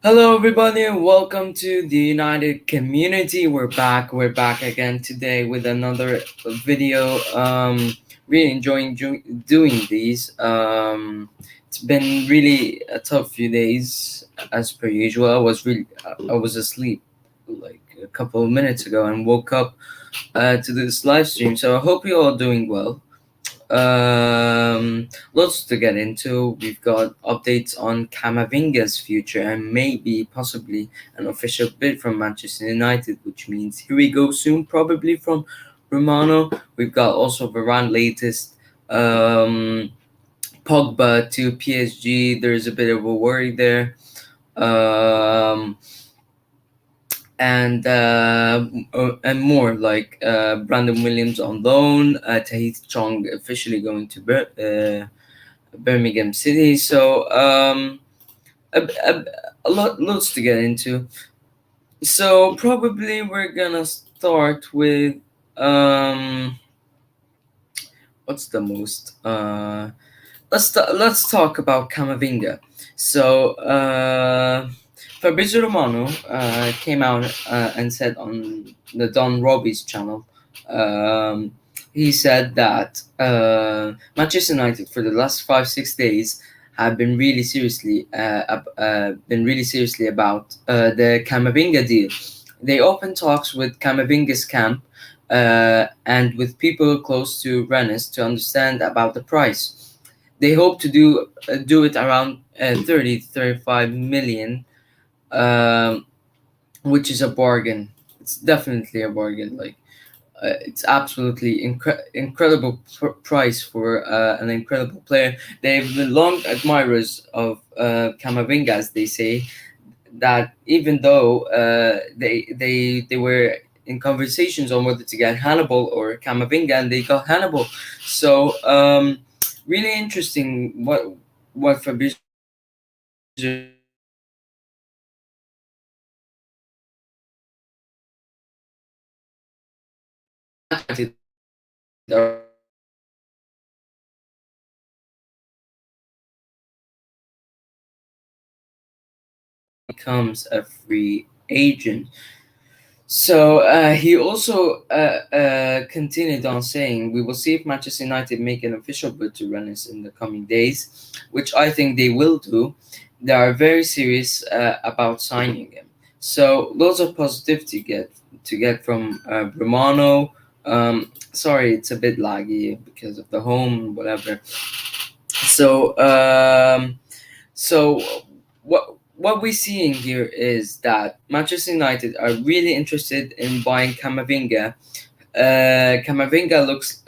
Hello, everybody, and welcome to the United Community. We're back. We're back again today with another video. Really enjoying doing these. It's been really a tough few days, as per usual. I was asleep like a couple of minutes ago and woke up to this live stream. So I hope you're all doing well. Lots to get into. We've got updates on Camavinga's future and maybe possibly an official bid from Manchester United, which means here we go soon, probably from Romano. We've got also Varane latest. Pogba to PSG. There's a bit of a worry there. Um, and more like Brandon Williams on loan, Tahith Chong officially going to Birmingham City. So a, a lot lots to get into. So probably we're gonna start with um what's the most let's talk about Camavinga. So Fabrizio Romano came out and said on the Don Robbie's channel. Um, he said that Manchester United for the last 5 6 days have been really seriously about the Camavinga deal. They opened talks with Camavinga's camp and with people close to Rennes to understand about the price. They hope to do it around 30 to 35 million, um, which is a bargain. It's definitely a bargain. Like it's absolutely incredible price for an incredible player. They've been long admirers of Camavinga, as they say. That even though they were in conversations on whether to get Hannibal or Camavinga, and they got Hannibal. So really interesting what Fabrizio becomes a free agent. So he also continued on saying, "We will see if Manchester United make an official bid to Rennes in the coming days, which I think they will do. They are very serious about signing him. So lots of positivity get from Romano. Sorry, it's a bit laggy because of the home, whatever. So so what we're seeing here is that Manchester United are really interested in buying Camavinga. Camavinga looks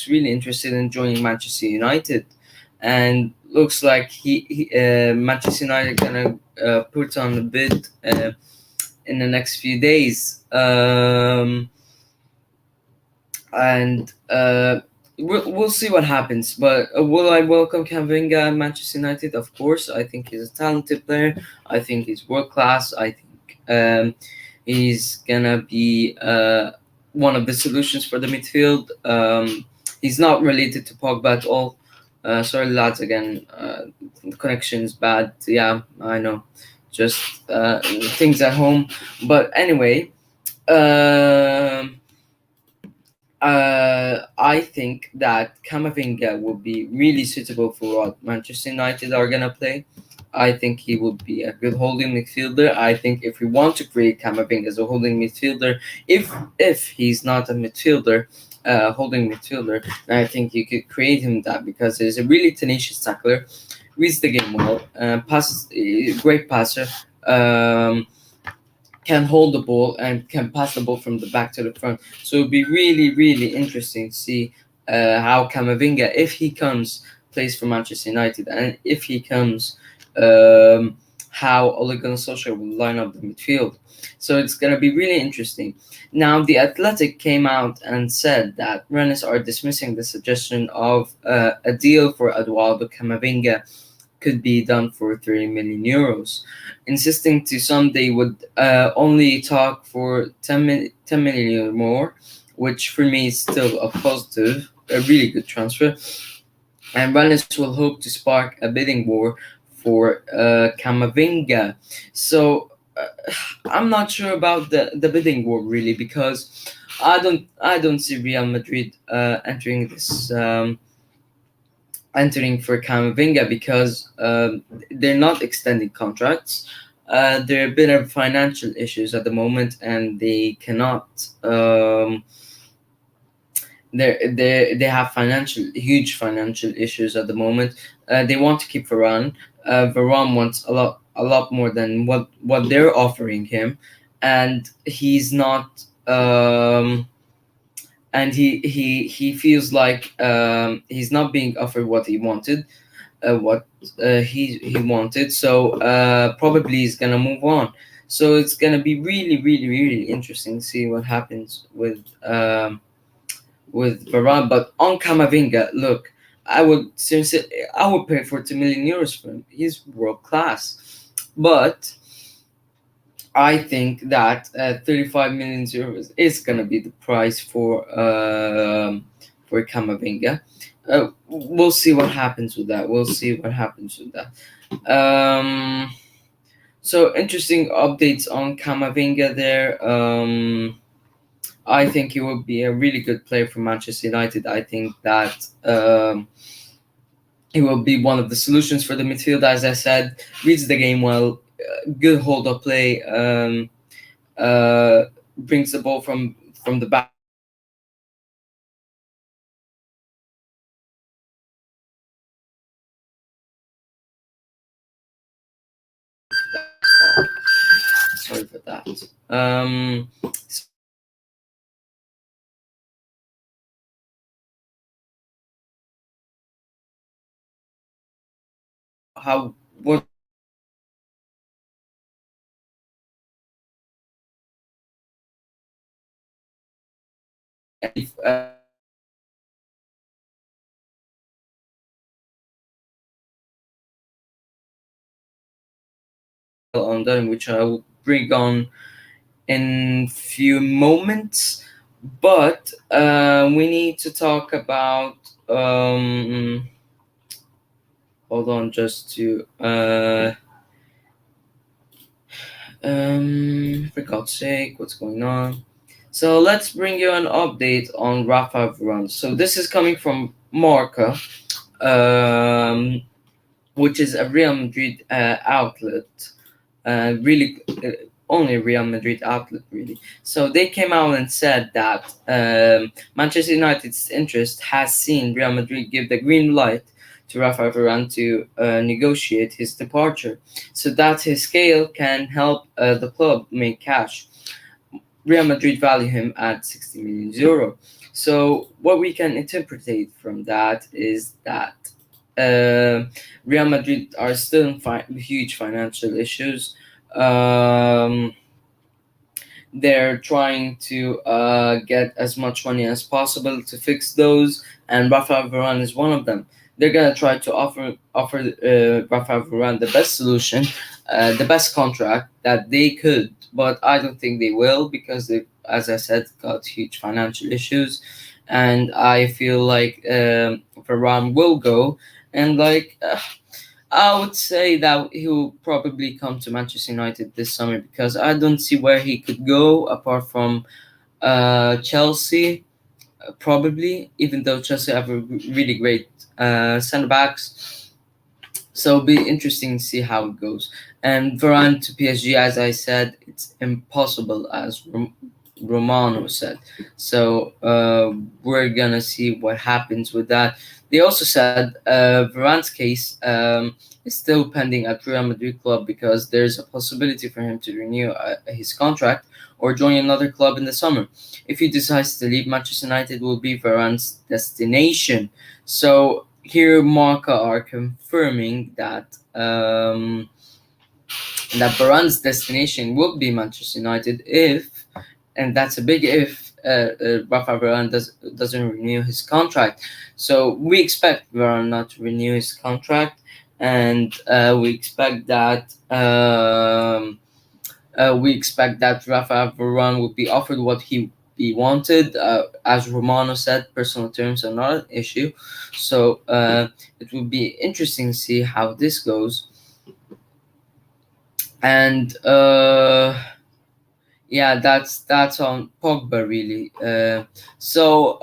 really interested in joining Manchester United, and looks like Manchester United gonna put on a bid in the next few days. And we'll see what happens. But will I welcome Camavinga at Manchester United? Of course. I think he's a talented player. I think he's world class. I think he's gonna be one of the solutions for the midfield. He's not related to Pogba at all. Sorry, lads. Again, the connection is bad. Yeah, I know. Just things at home. But anyway. I think that Camavinga will be really suitable for what Manchester United are gonna play. I think he will be a good holding midfielder. I think if we want to create Camavinga as a holding midfielder, if he's not a midfielder, holding midfielder, then I think you could create him that because he's a really tenacious tackler, reads the game well, passes, great passer. Can hold the ball and can pass the ball from the back to the front. So it'd be really, really interesting to see how Camavinga, if he comes, plays for Manchester United, and if he comes, how Ole Gunnar Solskjaer will line up the midfield. So it's going to be really interesting. Now, the Athletic came out and said that Rennes are dismissing the suggestion of a deal for Eduardo Camavinga could be done for 30 million euros, insisting to some they would only talk for 10 million or more, which for me is still a positive, a really good transfer. And Rennes will hope to spark a bidding war for Camavinga. So I'm not sure about the bidding war really, because I don't see Real Madrid entering for Camavinga, because they're not extending contracts. There have been financial issues at the moment, and they cannot. They have huge financial issues at the moment. They want to keep Varane. Varane wants a lot more than what they're offering him, and he's not. And he feels like he's not being offered what he wanted, what he wanted. So probably he's gonna move on. So it's gonna be really, really, really interesting to see what happens with Varane. But on Camavinga, look, I would pay 40 million euros for him. He's world class. But I think that 35 million euros is gonna be the price for Camavinga. We'll see what happens with that. We'll see what happens with that. Um, so interesting updates on Camavinga there. I think he will be a really good player for Manchester United. I think that he will be one of the solutions for the midfield. As I said, reads the game well, good hold up play, uh, brings the ball from the back. Sorry for that. How what on that, which I will bring on in few moments. But we need to talk about. Hold on, just to for God's sake, what's going on? So let's bring you an update on Rafa Varane. So this is coming from Marca, um, which is a Real Madrid outlet. Really, only a Real Madrid outlet, really. So they came out and said that Manchester United's interest has seen Real Madrid give the green light to Rafa Varane to negotiate his departure, so that his scale can help the club make cash. Real Madrid value him at 60 million euro. So what we can interpret from that is that Real Madrid are still in huge financial issues. Um, they're trying to get as much money as possible to fix those, and Rafa Varane is one of them. They're gonna try to offer Rafa Varane the best solution, the best contract that they could, but I don't think they will, because they, as I said, got huge financial issues, and I feel like Varane will go, and like. I would say that he will probably come to Manchester United this summer, because I don't see where he could go apart from Chelsea, probably, even though Chelsea have a really great centre backs. So it'll be interesting to see how it goes. And Varane to PSG, as I said, it's impossible, as Romano said. So we're gonna see what happens with that. They also said Varane's case is still pending at Real Madrid club, because there's a possibility for him to renew his contract or join another club in the summer. If he decides to leave, Manchester United will be Varane's destination. So here, Marca are confirming that Varane's destination will be Manchester United if, and that's a big if, Rafa Varane doesn't renew his contract. So we expect Varane not to renew his contract, and we expect that Rafa Varane will be offered what he wanted. As Romano said, personal terms are not an issue. So it will be interesting to see how this goes. And yeah, that's on Pogba really. So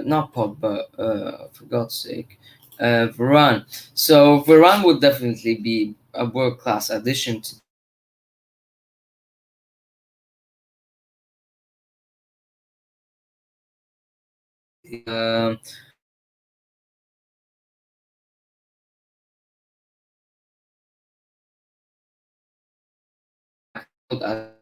not Pogba, for God's sake, Varane. So Varane would definitely be a world class addition to. Um, at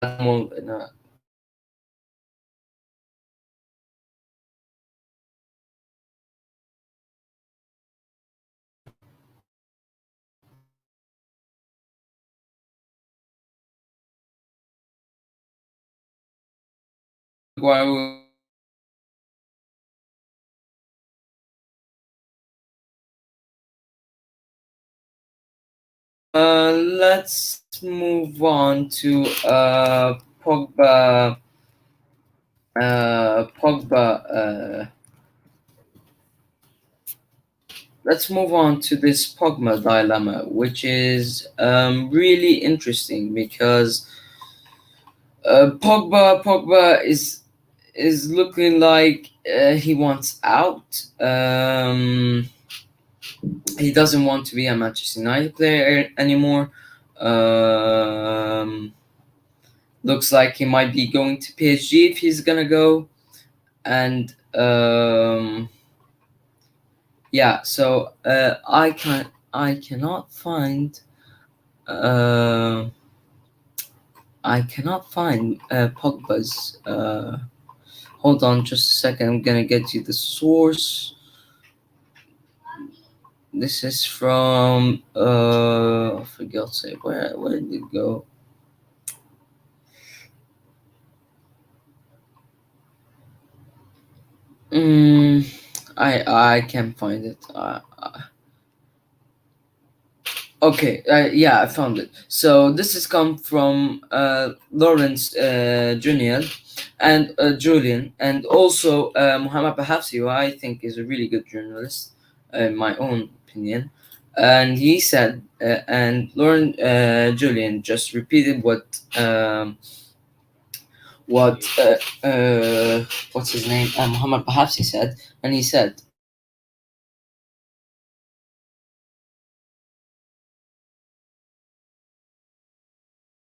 in a Maguire. Let's move on to Pogba. Pogba. Let's move on to this Pogba dilemma, which is really interesting because Pogba is looking like he wants out. He doesn't want to be a Manchester United player anymore. Um, Looks like he might be going to PSG if he's gonna go. And yeah, so I cannot find uh, Pogba's. Hold on, just a second. I'm gonna get you the source. This is from for God's sake, where did it go? Mm, I can't find it. Okay, yeah, I found it. So this has come from Lawrence Julian, and also Muhammad Bahafsi, who I think is a really good journalist, in my own opinion. And he said, and Lauren Julian just repeated what what's his name, Muhammad Bahafsi said, and he said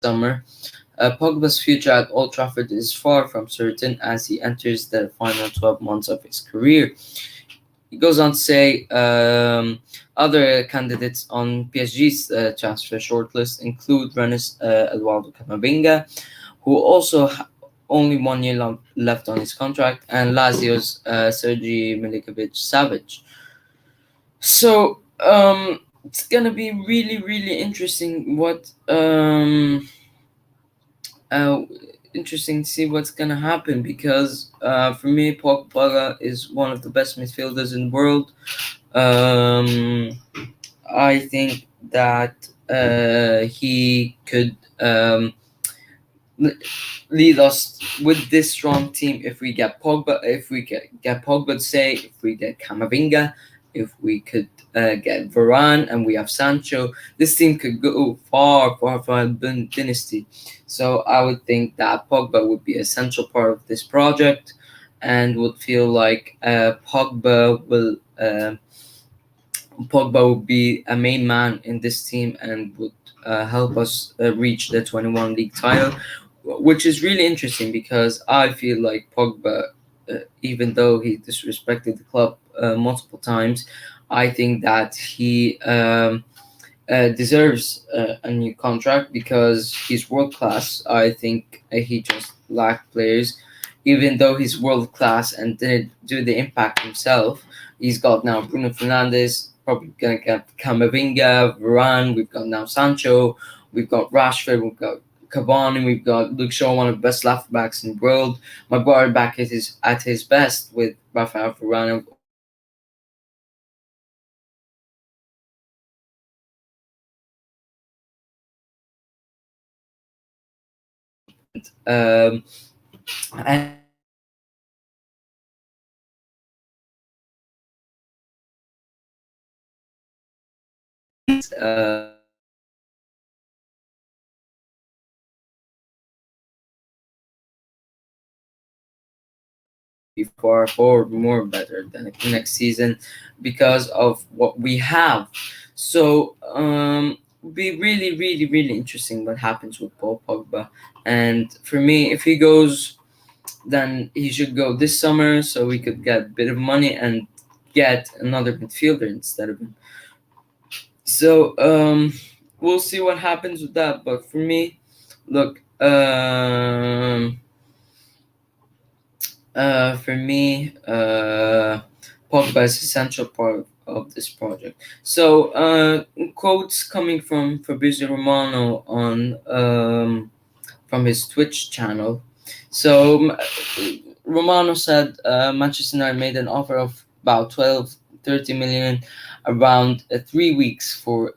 summer. Pogba's future at Old Trafford is far from certain as he enters the final 12 months of his career. He goes on to say other candidates on PSG's transfer shortlist include Rennes Eduardo Camavinga, who also only 1 year left on his contract, and Lazio's Sergi Milinkovic Savic. So it's gonna be really, really interesting uh, interesting to see what's gonna happen because for me, Pogba is one of the best midfielders in the world. Um, I think that he could l- lead us with this strong team if we get Pogba, if we get Pogba to say, if we get Camavinga, if we could get Varane and we have Sancho, this team could go far, far, far in dynasty. So I would think that Pogba would be an essential part of this project and would feel like Pogba would be a main man in this team and would help us reach the 21 league title, which is really interesting because I feel like Pogba, even though he disrespected the club multiple times, I think that he deserves a new contract because he's world class. I think he just lacked players, even though he's world class and didn't do the impact himself. He's got now Bruno Fernandes, probably gonna get Camavinga, Varane. We've got now Sancho. We've got Rashford. We've got Cavani. We've got Luke Shaw, one of the best left backs in the world. Maguire back at his best with Rafael Varane. Um, and be far more better than next season because of what we have. So be really interesting what happens with Paul Pogba. And for me, if he goes, then he should go this summer so we could get a bit of money and get another midfielder instead of him. So we'll see what happens with that. But for me, look, for me, Pogba is essential part of this project. So, quotes coming from Fabrizio Romano on from his Twitch channel. So, Romano said Manchester United made an offer of about 12-13 million around 3 weeks for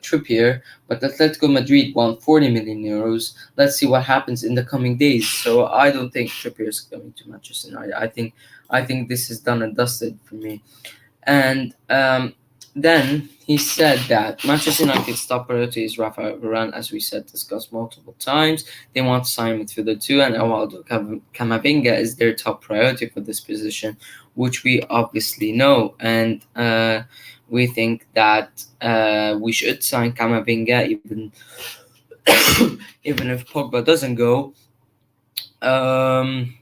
Trippier, but Atletico Madrid want 40 million euros. Let's see what happens in the coming days. So I don't think Trippier is coming to Manchester United. I think this is done and dusted for me. And then he said that Manchester United's top priority is Rafael Varane, as we said, discussed multiple times. They want to sign midfielder too, and Eduardo Camavinga is their top priority for this position, which we obviously know. And we think that we should sign Camavinga, even if Pogba doesn't go. And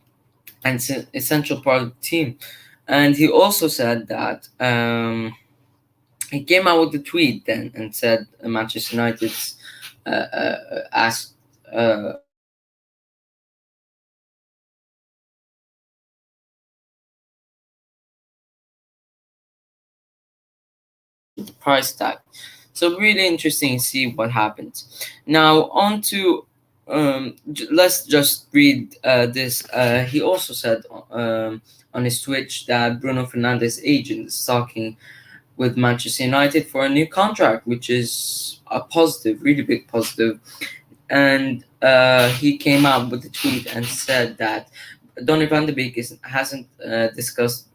it's an essential part of the team. And he also said that. He came out with a tweet then and said Manchester United's asked the price tag. So really interesting to see what happens. Now on to let's just read this. He also said on his Twitch that Bruno Fernandes' agent is talking with Manchester United for a new contract, which is a positive, really big positive. And he came out with a tweet and said that Donny van de Beek hasn't discussed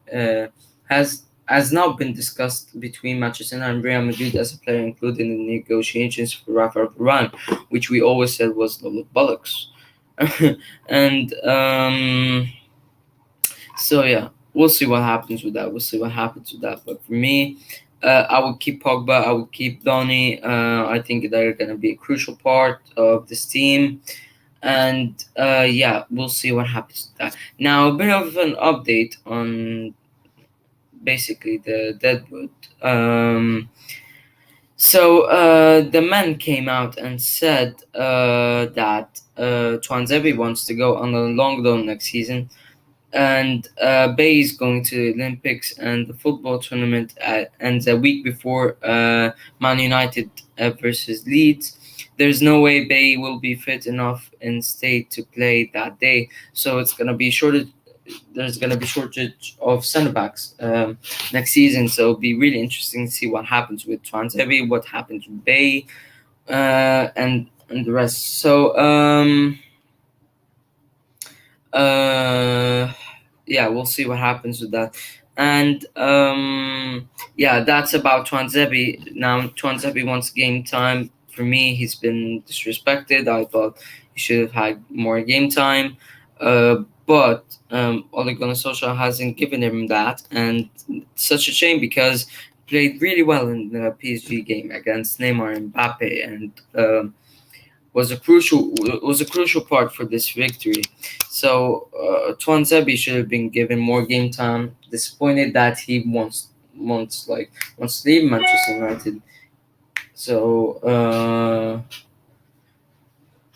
has not been discussed between Manchester United and Real Madrid as a player included in the negotiations for Rafael Varane, which we always said was the bollocks. And so yeah, we'll see what happens with that. We'll see what happens with that. But for me, I would keep Pogba. I would keep Donny. I think they're gonna be a crucial part of this team. And yeah, we'll see what happens with that. Now, a bit of an update on basically the Deadwood. So the man came out and said that Twanzebe wants to go on a long loan next season, and Bay is going to the Olympics, and the football tournament ends a week before Man United versus Leeds. There's no way Bay will be fit enough in state to play that day, so it's gonna be shortage. There's gonna be shortage of centre backs next season, so it'll be really interesting to see what happens with Twanzebe, what happens with Bay, and the rest. So uh yeah, we'll see what happens with that. And yeah, that's about Twanzebe. Now Twanzebe wants game time. For me, he's been disrespected. I thought he should have had more game time. But Ole Gunnar Solskjaer hasn't given him that, and it's such a shame because he played really well in the PSG game against Neymar and Mbappe, and was a crucial part for this victory. So Twanzebe should have been given more game time. Disappointed that he wants to leave Manchester United. So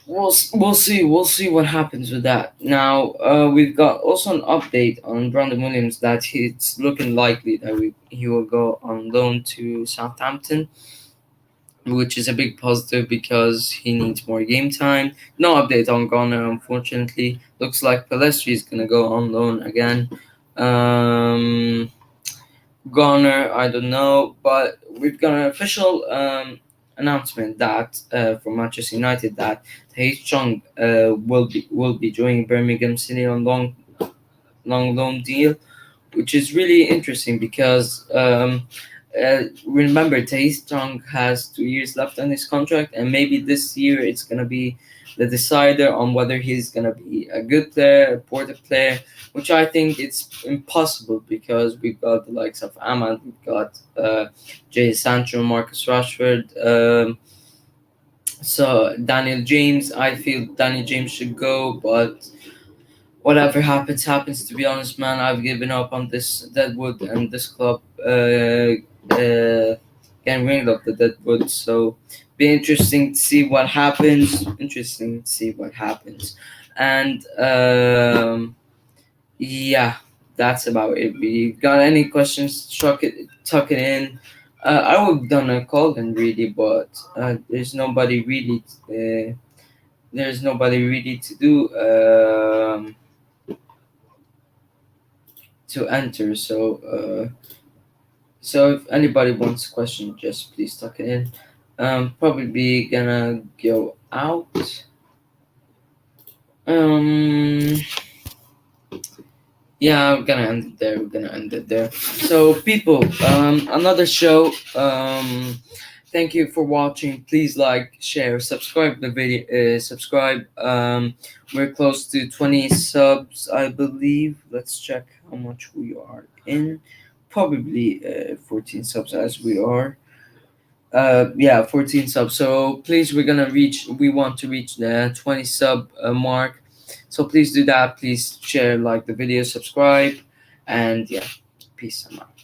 we'll see what happens with that. Now we've got also an update on Brandon Williams that it's looking likely that he will go on loan to Southampton, which is a big positive because he needs more game time. No update on Garner, unfortunately. Looks like Palestri is going to go on loan again. Garner, I don't know, but we've got an official announcement that from Manchester United that Tae Chung will be joining Birmingham City on long loan deal, which is really interesting because Remember, Tae-Strong has 2 years left on his contract, and maybe this year it's gonna be the decider on whether he's gonna be a good player, a important player, which I think it's impossible because we've got the likes of Ahmad, we've got Jay Sancho, Marcus Rashford, so Daniel James. I feel Daniel James should go, but whatever happens, happens. To be honest, man, I've given up on this Deadwood and this club getting rid of the Deadwood. So, be interesting to see what happens. Interesting to see what happens, and yeah, that's about it. We got any questions? Tuck it in. I would have done a call then really, but there's nobody really. There's nobody really to do. To enter. So if anybody wants a question, just please tuck it in. Probably gonna go out. Um, yeah, I'm gonna end it there. We're gonna end it there. So people, another show. Thank you for watching. Please like, share, subscribe the video. Subscribe. We're close to 20 subs, I believe. Let's check how much we are in. Probably 14 subs as we are. Yeah, 14 subs. So please, we want to reach the 20 sub mark. So please do that. Please share, like the video, subscribe, and yeah, peace. I'm out.